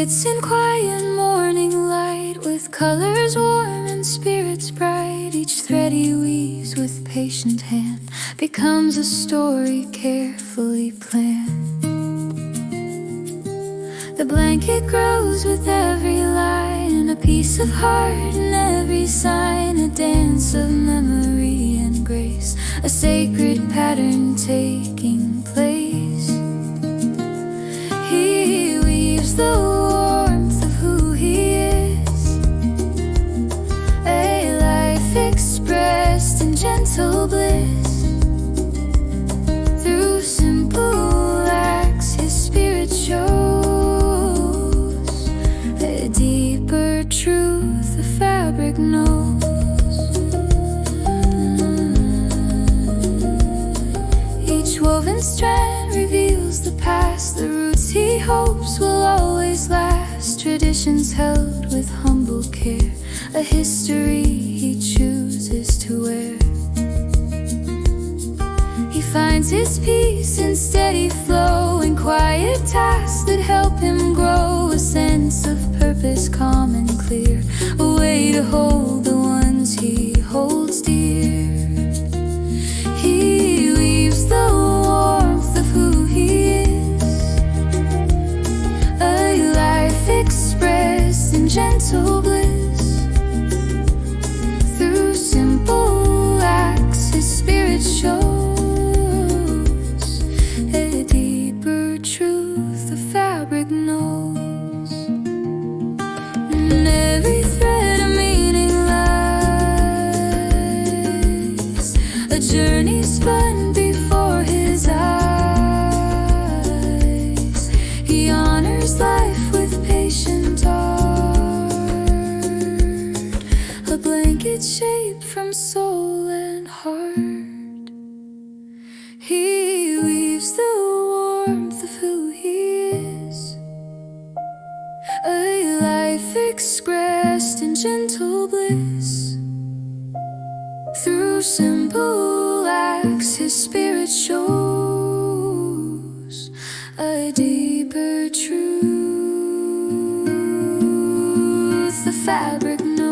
sits in quiet morning light, with colors warm and spirits bright. Each thread he weaves with patient hand becomes a story carefully planned. The blanket grows with every line, a piece of heart in every sign, a dance of memory and grace, a sacred pattern taking place. He weaves the warmth of who he is, a life expressed in gentle bliss. Through simple acts his spirit shows a deeper truth the fabric knows. Each woven strand reveals the past, the roots he hopes will always last. Traditions held with humble care, a history he chooses to wear. He finds his peace in steady flow, in quiet tasks that help him grow. A sense of purpose calm and clear, a way to hold the ones he holds dear. He weaves the warmth of who he is, a life expressed in gentle bliss. Through simple acts his spirit shows a deeper truth the fabric knows. In every thread a meaning lies, a journey spun before his eyes. He honors life with patient art, a blanket shaped from soul and heart. He weaves the warmth of who he is, a life expressed in gentle bliss. Through simple acts his spirit shows a deeper truth the fabric knows.